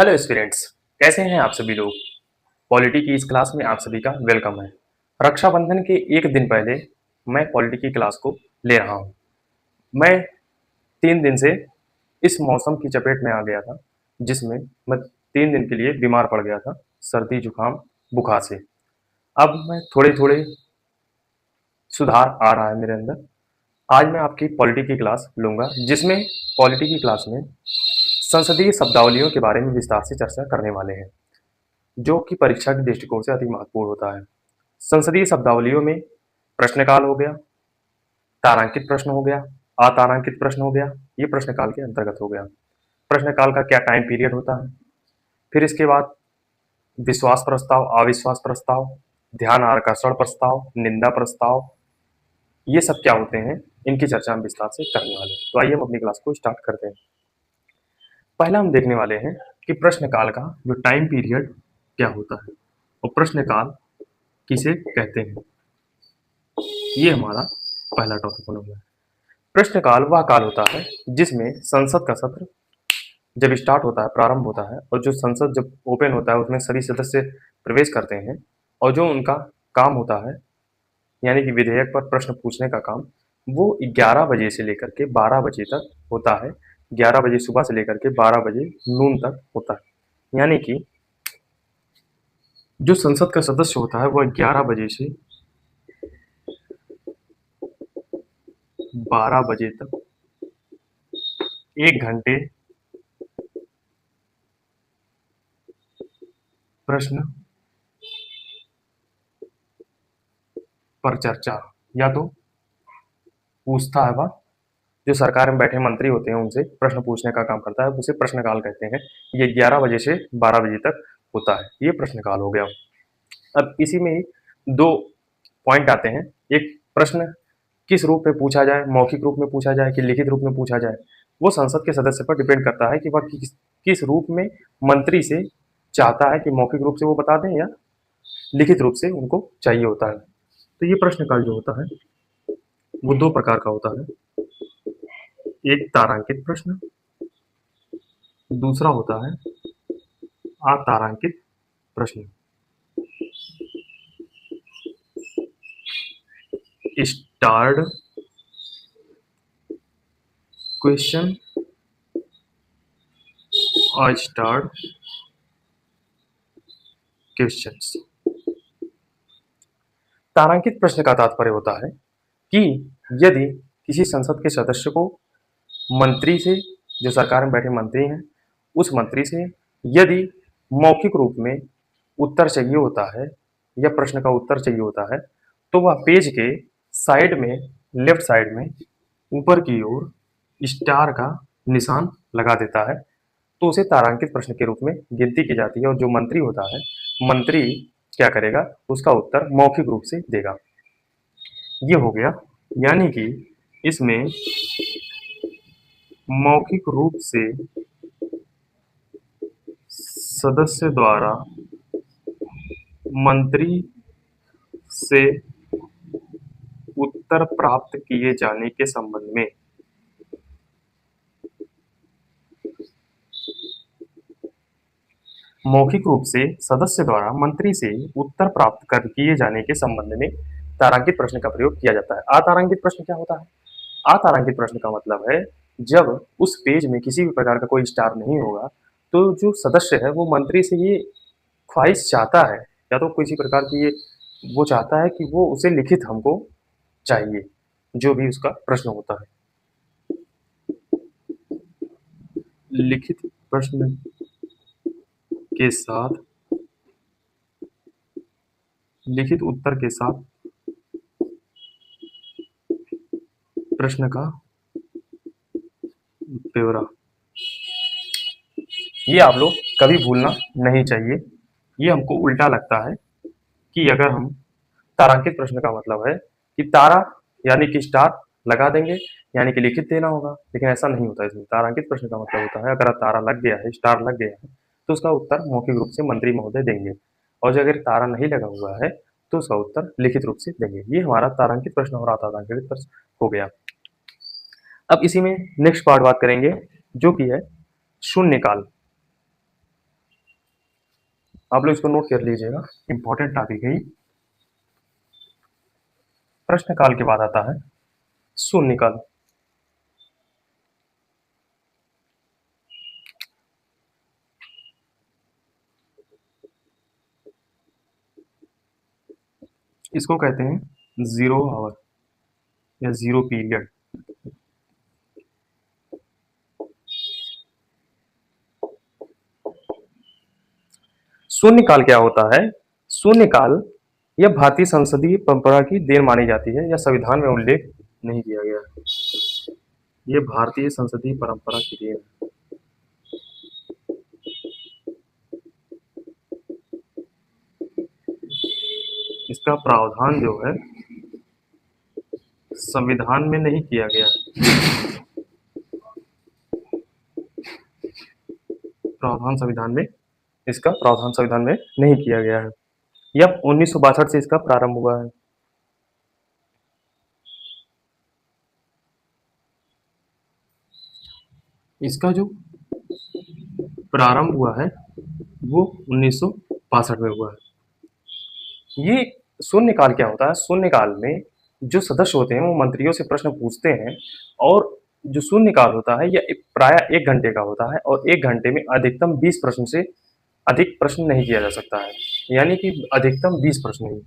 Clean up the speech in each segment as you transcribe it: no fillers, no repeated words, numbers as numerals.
Hello students, कैसे हैं आप सभी लोग। पॉलिटी की इस क्लास में आप सभी का वेलकम है। रक्षाबंधन के एक दिन पहले मैं पॉलिटी की क्लास को ले रहा हूं। मैं 3 दिन से इस मौसम की चपेट में आ गया था, जिसमें मैं 3 दिन के लिए बीमार पड़ गया था, सर्दी जुकाम बुखार से। अब मैं थोड़े थोड़े सुधार आ रहा है मेरे अंदर। आज मैं आपकी पॉलिटी की क्लास लूंगा, जिसमें पॉलिटी की क्लास में संसदीय शब्दावलियों के बारे में विस्तार से चर्चा करने वाले हैं, जो कि परीक्षा के दृष्टिकोण से अति महत्वपूर्ण होता है। संसदीय शब्दावलियों में प्रश्नकाल हो गया, तारांकित प्रश्न हो गया, अतारांकित प्रश्न हो गया। ये प्रश्नकाल के अंतर्गत हो गया। प्रश्नकाल का क्या टाइम पीरियड होता है। फिर इसके बाद विश्वास प्रस्ताव, अविश्वास प्रस्ताव, ध्यान आकर्षण प्रस्ताव, निंदा प्रस्ताव, ये सब क्या होते हैं, इनकी चर्चा हम विस्तार से करने वाले हैं। तो आइए हम अपनी क्लास को स्टार्ट करते हैं। पहला हम देखने वाले हैं कि प्रश्नकाल का जो टाइम पीरियड क्या होता है और प्रश्नकाल किसे कहते हैं। ये हमारा पहला टॉपिक होने वाला है। प्रश्नकाल वह काल होता है जिसमें संसद का सत्र जब स्टार्ट होता है, प्रारंभ होता है, और जो संसद जब ओपन होता है उसमें सभी सदस्य प्रवेश करते हैं, और जो उनका काम होता है, यानी कि विधेयक पर प्रश्न पूछने का काम, वो 11 बजे से लेकर के 12 बजे तक होता है। 11 बजे सुबह से लेकर के 12 बजे नून तक होता है। यानी कि जो संसद का सदस्य होता है वह 11 बजे से 12 बजे तक 1 घंटे प्रश्न पर चर्चा या तो पूछता है, वह जो सरकार में बैठे मंत्री होते हैं उनसे प्रश्न पूछने का काम करता है, उसे प्रश्नकाल कहते हैं। ये 11 बजे से 12 बजे तक होता है, ये प्रश्नकाल हो गया। अब इसी में ही दो पॉइंट आते हैं। एक, प्रश्न किस रूप में पूछा जाए, मौखिक रूप में पूछा जाए कि लिखित रूप में पूछा जाए, वो संसद के सदस्य पर डिपेंड करता है कि वह किस रूप में मंत्री से चाहता है कि मौखिक रूप से वो बता दें या लिखित रूप से उनको चाहिए होता है। तो ये प्रश्नकाल जो होता है वो दो प्रकार का होता है। एक तारांकित प्रश्न, दूसरा होता है अतारांकित प्रश्न। स्टार्ड क्वेश्चन और स्टार्ड क्वेश्चंस। तारांकित प्रश्न का तात्पर्य होता है कि यदि किसी संसद के सदस्य को मंत्री से, जो सरकार में बैठे मंत्री हैं, उस मंत्री से यदि मौखिक रूप में उत्तर चाहिए होता है या प्रश्न का उत्तर चाहिए होता है, तो वह पेज के साइड में, लेफ्ट साइड में ऊपर की ओर स्टार का निशान लगा देता है, तो उसे तारांकित प्रश्न के रूप में गिनती की जाती है। और जो मंत्री होता है, मंत्री क्या करेगा, उसका उत्तर मौखिक रूप से देगा। ये हो गया, यानी कि इसमें मौखिक रूप से सदस्य द्वारा मंत्री से उत्तर प्राप्त किए जाने के संबंध में मौखिक रूप से सदस्य द्वारा मंत्री से उत्तर प्राप्त कर किए जाने के संबंध में तारांकित प्रश्न का प्रयोग किया जाता है। अतारांकित प्रश्न क्या होता है? अतारांकित प्रश्न का मतलब है जब उस पेज में किसी भी प्रकार का कोई स्टार नहीं होगा, तो जो सदस्य है वो मंत्री से ये ख्वाहिश चाहता है, या तो किसी प्रकार की ये वो चाहता है कि वो उसे लिखित हमको चाहिए, जो भी उसका प्रश्न होता है। लिखित प्रश्न के साथ, लिखित उत्तर के साथ प्रश्न का ब्यौरा, ये आप लोग कभी भूलना नहीं चाहिए। ये हमको उल्टा लगता है कि अगर हम, तारांकित प्रश्न का मतलब है कि तारा यानी कि स्टार लगा देंगे, यानी कि लिखित देना होगा, लेकिन ऐसा नहीं होता। इसमें तारांकित प्रश्न का मतलब होता है अगर तारा लग गया है, स्टार लग गया है, तो उसका उत्तर मौखिक रूप से मंत्री महोदय देंगे, और जो अगर तारा नहीं लगा हुआ है तो उसका उत्तर लिखित रूप से देंगे। ये हमारा तारांकित प्रश्न और अतारांकित प्रश्न हो गया। अब इसी में नेक्स्ट पार्ट बात करेंगे, जो कि है शून्यकाल। आप लोग इसको नोट कर लीजिएगा, इंपॉर्टेंट टॉपिक है। प्रश्न काल के बाद आता है शून्यकाल। इसको कहते हैं जीरो आवर या जीरो पीरियड। शून्यकाल क्या होता है? शून्यकाल यह भारतीय संसदीय परंपरा की देन मानी जाती है, यह संविधान में उल्लेख नहीं किया गया है। ये भारतीय संसदीय परंपरा की देन है। इसका प्रावधान जो है संविधान में नहीं किया गया है। प्रावधान संविधान में इसका प्रावधान संविधान में नहीं किया गया है। यह 1962 से इसका प्रारंभ हुआ है। इसका जो प्रारंभ हुआ है वो 1962 में हुआ है। ये शून्यकाल क्या होता है? शून्यकाल में जो सदस्य होते हैं वो मंत्रियों से प्रश्न पूछते हैं, और जो शून्यकाल होता है यह प्रायः 1 घंटे का होता है, और 1 घंटे में अधिकतम 20 प्रश्न से अधिक प्रश्न नहीं किया जा सकता है, यानी कि अधिकतम 20 प्रश्न ही।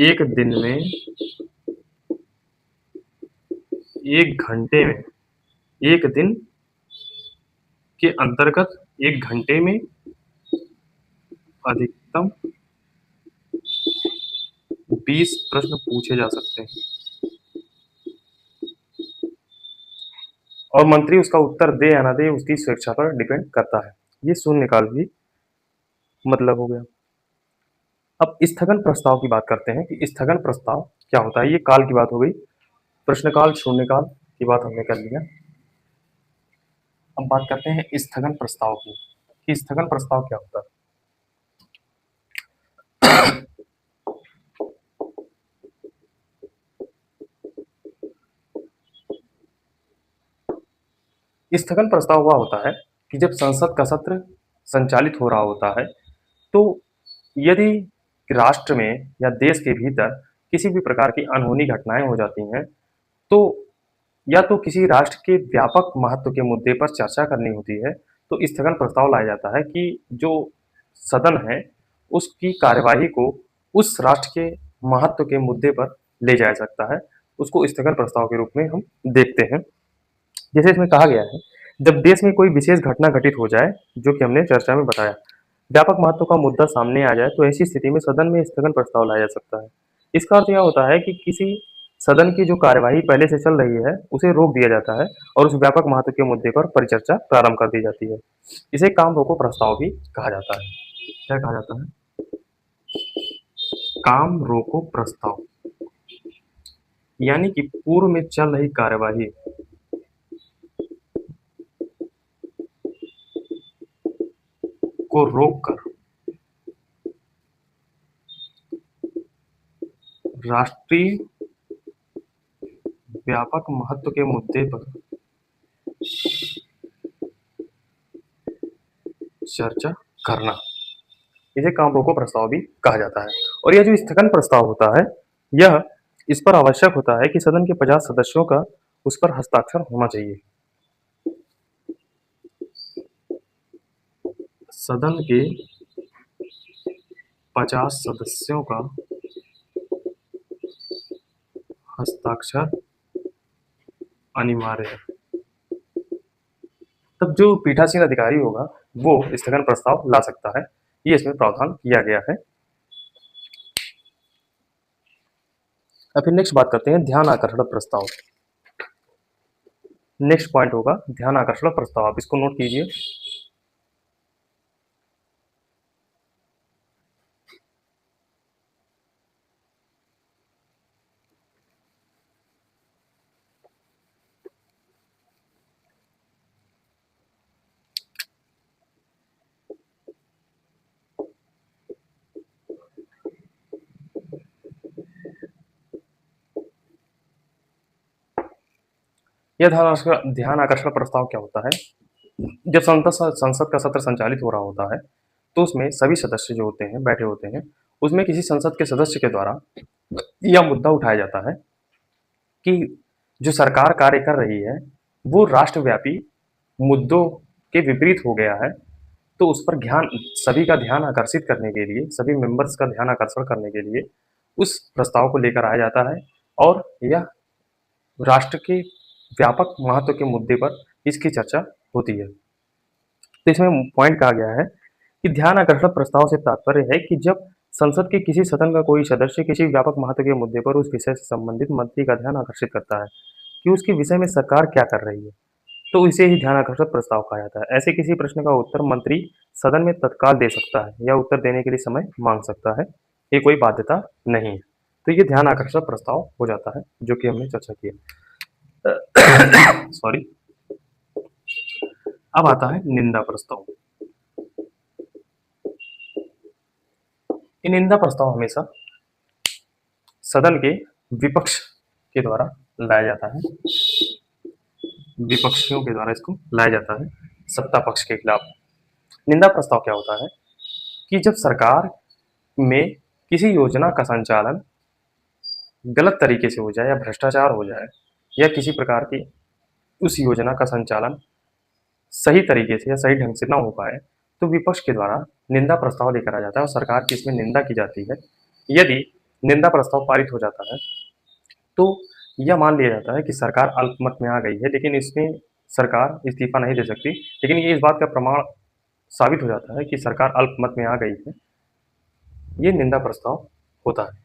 एक दिन में, 1 घंटे में, एक दिन के अंतर्गत 1 घंटे में अधिकतम 20 प्रश्न पूछे जा सकते हैं, और मंत्री उसका उत्तर दे या ना दे उसकी स्वेच्छा पर डिपेंड करता है। ये शून्यकाल भी मतलब हो गया। अब स्थगन प्रस्ताव की बात करते हैं कि स्थगन प्रस्ताव क्या होता है। ये काल की बात हो गई, प्रश्नकाल शून्यकाल की बात हमने कर लिया। अब बात करते हैं स्थगन प्रस्ताव की कि स्थगन प्रस्ताव क्या होता है। स्थगन प्रस्ताव हुआ होता है कि जब संसद का सत्र संचालित हो रहा होता है, तो यदि राष्ट्र में या देश के भीतर किसी भी प्रकार की अनहोनी घटनाएं हो जाती हैं, तो या तो किसी राष्ट्र के व्यापक महत्व के मुद्दे पर चर्चा करनी होती है, तो स्थगन प्रस्ताव लाया जाता है कि जो सदन है उसकी कार्यवाही को उस राष्ट्र के महत्व के मुद्दे पर ले जाया सकता है। उसको स्थगन प्रस्ताव के रूप में हम देखते हैं। जैसे इसमें कहा गया है, जब देश में कोई विशेष घटना घटित हो जाए, जो कि हमने चर्चा में बताया, व्यापक महत्व का मुद्दा सामने आ जाए, तो ऐसी स्थिति में सदन में स्थगन प्रस्ताव लाया जा सकता है। इसका अर्थ यह होता है कि किसी सदन की जो कार्यवाही पहले से चल रही है उसे रोक दिया जाता है और उस व्यापक महत्व के मुद्दे पर परिचर्चा प्रारंभ कर दी जाती है। इसे काम रोको प्रस्ताव भी कहा जाता है। क्या कहा जाता है? काम रोको प्रस्ताव, यानी कि पूर्व में चल रही कार्यवाही को रोककर राष्ट्रीय व्यापक महत्व के मुद्दे पर चर्चा करना, इसे काम रोको प्रस्ताव भी कहा जाता है। और यह जो स्थगन प्रस्ताव होता है, यह इस पर आवश्यक होता है कि सदन के 50 सदस्यों का उस पर हस्ताक्षर होना चाहिए। सदन के 50 सदस्यों का हस्ताक्षर अनिवार्य है। तब जो पीठासीन अधिकारी होगा वो स्थगन प्रस्ताव ला सकता है। ये इसमें प्रावधान किया गया है। अब फिर नेक्स्ट बात करते हैं ध्यान आकर्षण प्रस्ताव। नेक्स्ट पॉइंट होगा ध्यान आकर्षण प्रस्ताव। आप इसको नोट कीजिए। यह ध्यान आकर्षण प्रस्ताव क्या होता है? जब संसद का सत्र संचालित हो रहा होता है, तो उसमें सभी सदस्य जो होते हैं, बैठे होते हैं, उसमें किसी संसद के सदस्य के द्वारा यह मुद्दा उठाया जाता है कि जो सरकार कार्य कर रही है, वो राष्ट्रव्यापी मुद्दों के विपरीत हो गया है, तो उस पर सभी का ध्यान आकर्षित करने के लिए, सभी मेंबर्स का ध्यान आकर्षण करने के लिए उस प्रस्ताव को लेकर आया जाता है और यह राष्ट्र के व्यापक महत्व के मुद्दे पर इसकी चर्चा होती है। तो इसमें पॉइंट कहा गया है कि ध्यान आकर्षण प्रस्ताव से तात्पर्य है कि जब संसद के किसी सदन का कोई सदस्य किसी व्यापक महत्व के मुद्दे पर उस विषय से संबंधित मंत्री का ध्यान आकर्षित करता है कि उसके विषय में सरकार क्या कर रही है, तो इसे ही ध्यान आकर्षण प्रस्ताव कहा जाता है। ऐसे किसी प्रश्न का उत्तर मंत्री सदन में तत्काल दे सकता है या उत्तर देने के लिए समय मांग सकता है, ये कोई बाध्यता नहीं है। तो ये ध्यान आकर्षण प्रस्ताव हो जाता है, जो कि हमने चर्चा की है। सॉरी। अब आता है निंदा प्रस्ताव। ये निंदा प्रस्ताव हमेशा सदन के विपक्ष के द्वारा लाया जाता है, विपक्षियों के द्वारा इसको लाया जाता है सत्ता पक्ष के खिलाफ। निंदा प्रस्ताव क्या होता है कि जब सरकार में किसी योजना का संचालन गलत तरीके से हो जाए या भ्रष्टाचार हो जाए या किसी प्रकार की उस योजना का संचालन सही तरीके से या सही ढंग से ना हो पाए, तो विपक्ष के द्वारा निंदा प्रस्ताव लेकर आ जाता है और सरकार की इसमें निंदा की जाती है। यदि निंदा प्रस्ताव पारित हो जाता है, तो यह मान लिया जाता है कि सरकार अल्पमत में आ गई है, लेकिन इसमें सरकार इस्तीफा नहीं दे सकती। लेकिन ये इस बात का प्रमाण साबित हो जाता है कि सरकार अल्पमत में आ गई है। ये निंदा प्रस्ताव होता है।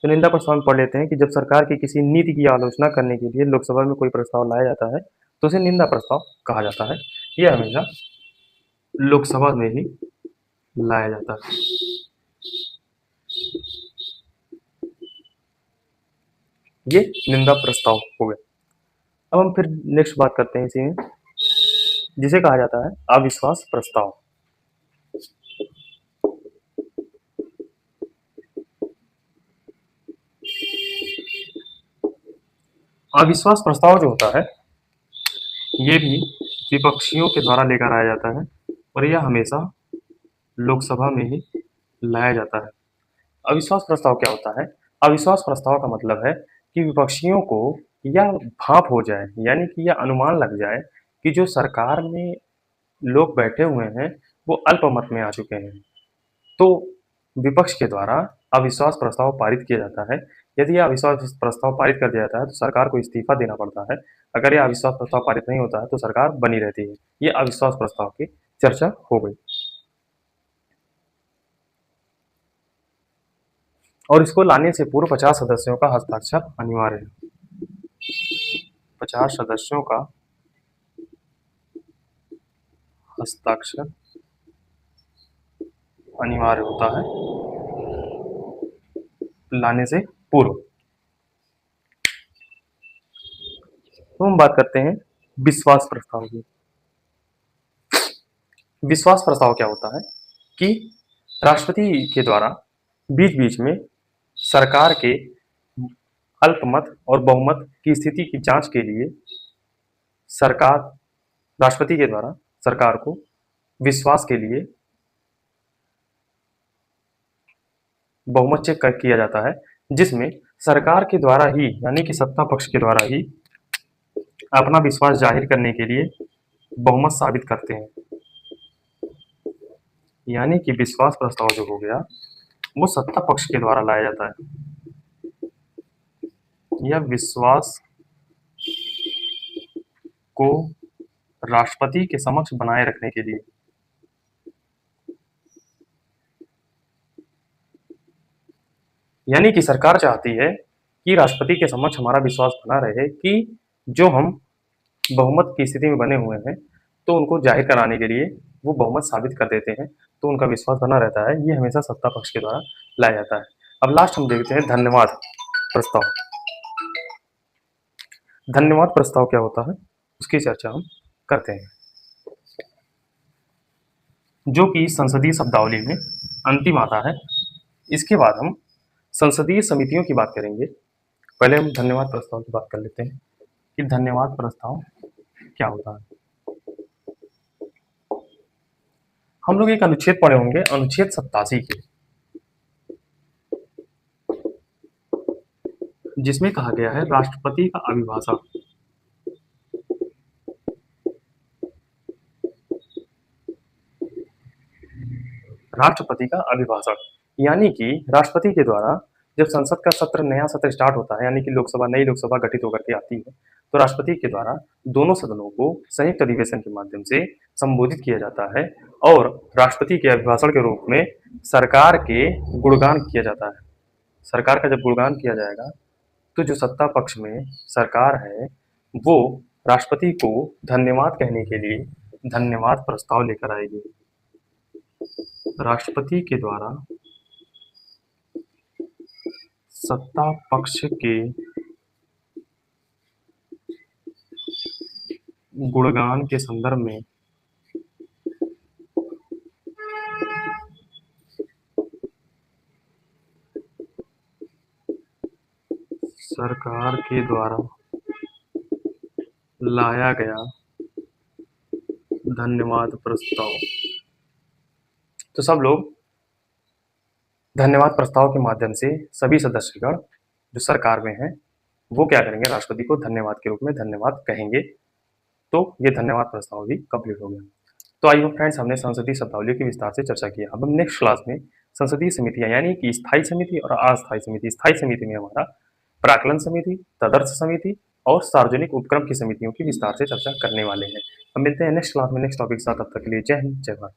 तो निंदा प्रस्ताव में पढ़ लेते हैं कि जब सरकार की किसी नीति की आलोचना करने के लिए लोकसभा में कोई प्रस्ताव लाया जाता है, तो उसे निंदा प्रस्ताव कहा जाता है। यह हमेशा लोकसभा में ही लाया जाता है। ये निंदा प्रस्ताव हो गया। अब हम फिर नेक्स्ट बात करते हैं इसी में, जिसे कहा जाता है अविश्वास प्रस्ताव। अविश्वास प्रस्ताव जो होता है, ये भी विपक्षियों के द्वारा लेकर आया जाता है और यह हमेशा लोकसभा में ही लाया जाता है। अविश्वास प्रस्ताव क्या होता है? अविश्वास प्रस्ताव का मतलब है कि विपक्षियों को यह भाप हो जाए, यानी कि यह अनुमान लग जाए कि जो सरकार में लोग बैठे हुए हैं, वो अल्पमत में आ चुके हैं। तो विपक्ष के द्वारा अविश्वास प्रस्ताव पारित किया जाता है। यदि यह अविश्वास प्रस्ताव पारित कर दिया जाता है, तो सरकार को इस्तीफा देना पड़ता है। अगर यह अविश्वास प्रस्ताव पारित नहीं होता है, तो सरकार बनी रहती है। ये अविश्वास प्रस्ताव की चर्चा हो गई। और इसको लाने से पूर्व 50 सदस्यों का हस्ताक्षर अनिवार्य है। 50 सदस्यों का हस्ताक्षर अनिवार्य होता है लाने से पूर्व। तो हम बात करते हैं विश्वास प्रस्ताव की। विश्वास प्रस्ताव क्या होता है कि राष्ट्रपति के द्वारा बीच बीच में सरकार के अल्पमत और बहुमत की स्थिति की जांच के लिए सरकार राष्ट्रपति के द्वारा सरकार को विश्वास के लिए बहुमत चेक किया जाता है, जिसमें सरकार के द्वारा ही, यानी कि सत्ता पक्ष के द्वारा ही अपना विश्वास जाहिर करने के लिए बहुमत साबित करते हैं। यानी कि विश्वास प्रस्ताव जो हो गया, वो सत्ता पक्ष के द्वारा लाया जाता है। यह विश्वास को राष्ट्रपति के समक्ष बनाए रखने के लिए यानी कि सरकार चाहती है कि राष्ट्रपति के समक्ष हमारा विश्वास बना रहे कि जो हम बहुमत की स्थिति में बने हुए हैं, तो उनको जाहिर कराने के लिए वो बहुमत साबित कर देते हैं, तो उनका विश्वास बना रहता है। ये हमेशा सत्ता पक्ष के द्वारा लाया जाता है। अब लास्ट हम देखते हैं धन्यवाद प्रस्ताव। धन्यवाद प्रस्ताव क्या होता है, उसकी चर्चा हम करते हैं, जो कि संसदीय शब्दावली में अंतिम आता है। इसके बाद हम संसदीय समितियों की बात करेंगे। पहले हम धन्यवाद प्रस्ताव की बात कर लेते हैं कि धन्यवाद प्रस्ताव क्या होता है। हम लोग एक अनुच्छेद पढ़े होंगे, अनुच्छेद 87 के, जिसमें कहा गया है राष्ट्रपति का अभिभाषण। राष्ट्रपति का अभिभाषण यानी कि राष्ट्रपति के द्वारा जब संसद का सत्र, नया सत्र स्टार्ट होता है, यानी कि लोकसभा, नई लोकसभा गठित होकर के आती है, तो राष्ट्रपति के द्वारा दोनों सदनों को संयुक्त अधिवेशन के माध्यम से संबोधित किया जाता है और राष्ट्रपति के अभिभाषण के रूप में सरकार के गुणगान किया जाता है। सरकार का जब गुणगान किया जाएगा तो जो सत्ता पक्ष में सरकार है वो राष्ट्रपति को धन्यवाद कहने के लिए धन्यवाद प्रस्ताव लेकर आएगी। राष्ट्रपति के द्वारा सत्ता पक्ष के गुणगान के संदर्भ में सरकार के द्वारा लाया गया धन्यवाद प्रस्ताव, तो सब लोग धन्यवाद प्रस्ताव के माध्यम से सभी सदस्यगण जो सरकार में हैं वो क्या करेंगे, राष्ट्रपति को धन्यवाद के रूप में धन्यवाद कहेंगे। तो ये धन्यवाद प्रस्ताव भी कंप्लीट हो गया। तो आई होप फ्रेंड्स, हमने संसदीय शब्दावली की विस्तार से चर्चा की। अब हम नेक्स्ट क्लास में संसदीय समितियां यानी कि स्थायी समिति और अस्थायी समिति, स्थायी समिति में हमारा प्राक्कलन समिति, तदर्थ समिति और सार्वजनिक उपक्रम की समितियों की विस्तार से चर्चा करने वाले हैं। हम मिलते हैं नेक्स्ट क्लास में नेक्स्ट टॉपिक के साथ। तब तक के लिए जय हिंद, जय भारत।